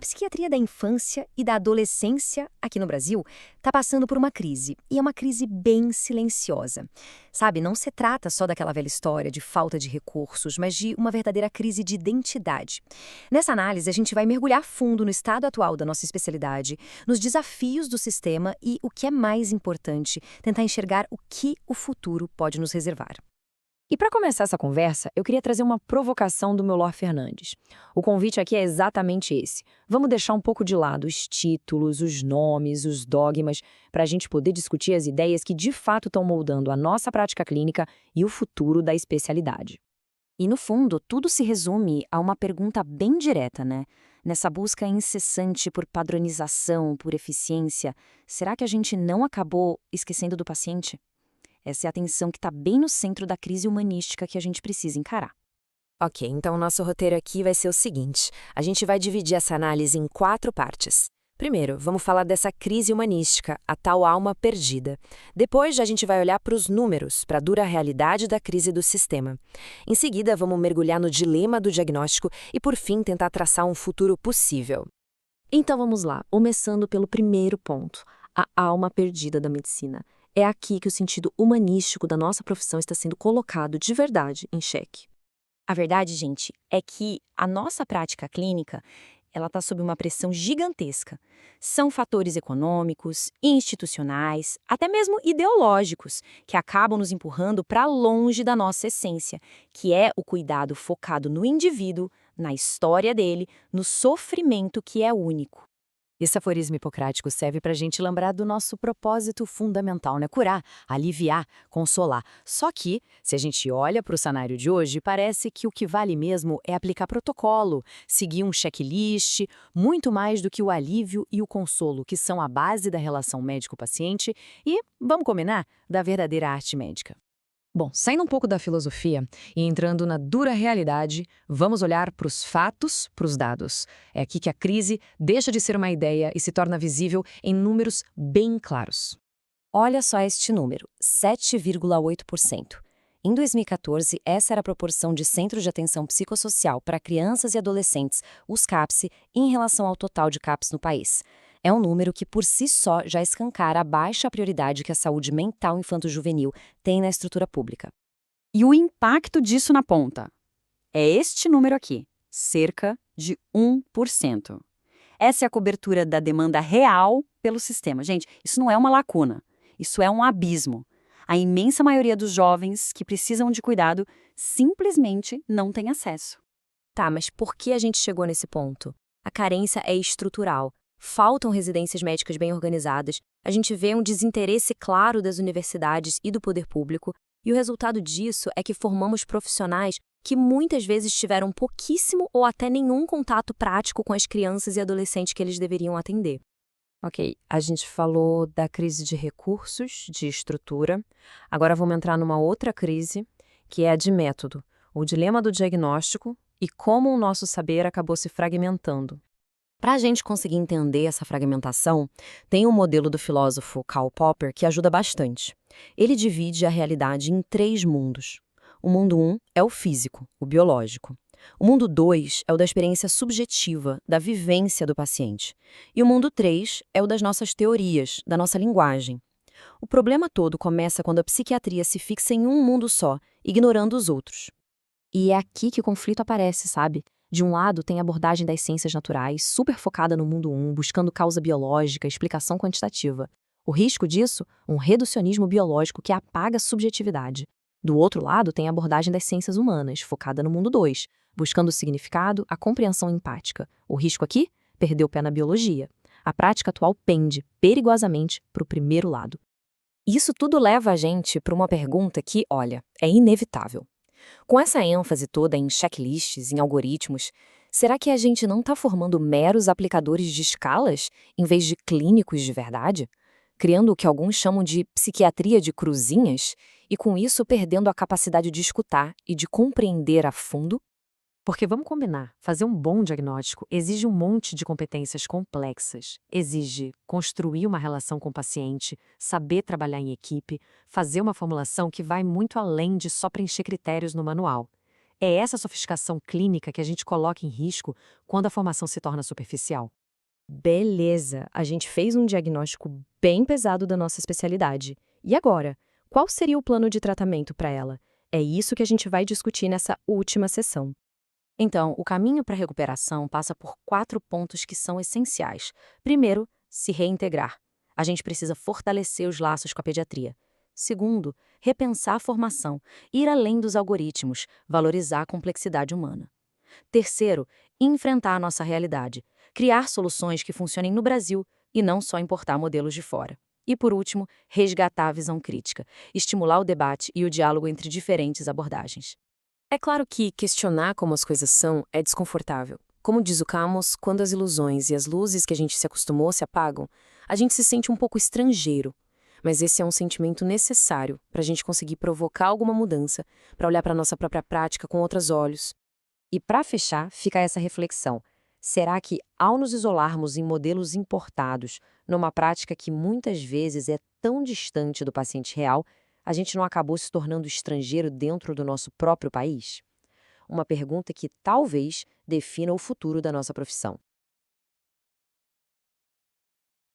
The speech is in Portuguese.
psiquiatria da infância e da adolescência aqui no Brasil está passando por uma crise, e é uma crise bem silenciosa. Sabe, não se trata só daquela velha história de falta de recursos, mas de uma verdadeira crise de identidade. Nessa análise, a gente vai mergulhar fundo no estado atual da nossa especialidade, nos desafios do sistema e, o que é mais importante, tentar enxergar o que o futuro pode nos reservar. E para começar essa conversa, eu queria trazer uma provocação do meu Lor Fernandes. O convite aqui é exatamente esse. Vamos deixar um pouco de lado os títulos, os nomes, os dogmas, para a gente poder discutir as ideias que de fato estão moldando a nossa prática clínica e o futuro da especialidade. E no fundo, tudo se resume a uma pergunta bem direta, né? Nessa busca incessante por padronização, por eficiência, será que a gente não acabou esquecendo do paciente? Essa é a tensão que está bem no centro da crise humanística que a gente precisa encarar. Ok, então o nosso roteiro aqui vai ser o seguinte: a gente vai dividir essa análise em 4 partes. Primeiro, vamos falar dessa crise humanística, a tal alma perdida. Depois, a gente vai olhar para os números, para a dura realidade da crise do sistema. Em seguida, vamos mergulhar no dilema do diagnóstico e, por fim, tentar traçar um futuro possível. Então vamos lá, começando pelo primeiro ponto, a alma perdida da medicina. É aqui que o sentido humanístico da nossa profissão está sendo colocado de verdade em xeque. A verdade, gente, é que a nossa prática clínica, ela está sob uma pressão gigantesca. São fatores econômicos, institucionais, até mesmo ideológicos, que acabam nos empurrando para longe da nossa essência, que é o cuidado focado no indivíduo, na história dele, no sofrimento que é único. Esse aforismo hipocrático serve para a gente lembrar do nosso propósito fundamental, né? Curar, aliviar, consolar. Só que, se a gente olha para o cenário de hoje, parece que o que vale mesmo é aplicar protocolo, seguir um checklist, muito mais do que o alívio e o consolo, que são a base da relação médico-paciente e, vamos combinar, da verdadeira arte médica. Bom, saindo um pouco da filosofia e entrando na dura realidade, vamos olhar para os fatos, para os dados. É aqui que a crise deixa de ser uma ideia e se torna visível em números bem claros. Olha só este número, 7,8%. Em 2014, essa era a proporção de Centros de Atenção Psicossocial para Crianças e Adolescentes, os CAPS, em relação ao total de CAPS no país. É um número que, por si só, já escancara a baixa prioridade que a saúde mental infanto-juvenil tem na estrutura pública. E o impacto disso na ponta? É este número aqui, cerca de 1%. Essa é a cobertura da demanda real pelo sistema. Gente, isso não é uma lacuna, isso é um abismo. A imensa maioria dos jovens que precisam de cuidado simplesmente não tem acesso. Tá, mas por que a gente chegou nesse ponto? A carência é estrutural. Faltam residências médicas bem organizadas, a gente vê um desinteresse claro das universidades e do poder público, e o resultado disso é que formamos profissionais que muitas vezes tiveram pouquíssimo ou até nenhum contato prático com as crianças e adolescentes que eles deveriam atender. Ok, a gente falou da crise de recursos, de estrutura. Agora vamos entrar numa outra crise, que é a de método, o dilema do diagnóstico e como o nosso saber acabou se fragmentando. Para a gente conseguir entender essa fragmentação, tem um modelo do filósofo Karl Popper que ajuda bastante. Ele divide a realidade em 3 mundos. O mundo 1 é o físico, o biológico. O mundo 2 é o da experiência subjetiva, da vivência do paciente. E o mundo 3 é o das nossas teorias, da nossa linguagem. O problema todo começa quando a psiquiatria se fixa em um mundo só, ignorando os outros. E é aqui que o conflito aparece, sabe? De um lado, tem a abordagem das ciências naturais, super focada no mundo 1, buscando causa biológica, explicação quantitativa. O risco disso? Um reducionismo biológico que apaga a subjetividade. Do outro lado, tem a abordagem das ciências humanas, focada no mundo 2, buscando o significado, a compreensão empática. O risco aqui? Perder o pé na biologia. A prática atual pende, perigosamente, para o primeiro lado. Isso tudo leva a gente para uma pergunta que, olha, é inevitável. Com essa ênfase toda em checklists, em algoritmos, será que a gente não está formando meros aplicadores de escalas em vez de clínicos de verdade? Criando o que alguns chamam de psiquiatria de cruzinhas e, com isso, perdendo a capacidade de escutar e de compreender a fundo? Porque vamos combinar, fazer um bom diagnóstico exige um monte de competências complexas. Exige construir uma relação com o paciente, saber trabalhar em equipe, fazer uma formulação que vai muito além de só preencher critérios no manual. É essa sofisticação clínica que a gente coloca em risco quando a formação se torna superficial. Beleza, a gente fez um diagnóstico bem pesado da nossa especialidade. E agora? Qual seria o plano de tratamento para ela? É isso que a gente vai discutir nessa última sessão. Então, o caminho para a recuperação passa por 4 pontos que são essenciais. Primeiro, se reintegrar. A gente precisa fortalecer os laços com a pediatria. Segundo, repensar a formação, ir além dos algoritmos, valorizar a complexidade humana. Terceiro, enfrentar a nossa realidade, criar soluções que funcionem no Brasil e não só importar modelos de fora. E, por último, resgatar a visão crítica, estimular o debate e o diálogo entre diferentes abordagens. É claro que questionar como as coisas são é desconfortável. Como diz o Camus, quando as ilusões e as luzes que a gente se acostumou se apagam, a gente se sente um pouco estrangeiro. Mas esse é um sentimento necessário para a gente conseguir provocar alguma mudança, para olhar para a nossa própria prática com outros olhos. E para fechar, fica essa reflexão. Será que, ao nos isolarmos em modelos importados, numa prática que muitas vezes é tão distante do paciente real, a gente não acabou se tornando estrangeiro dentro do nosso próprio país? Uma pergunta que talvez defina o futuro da nossa profissão.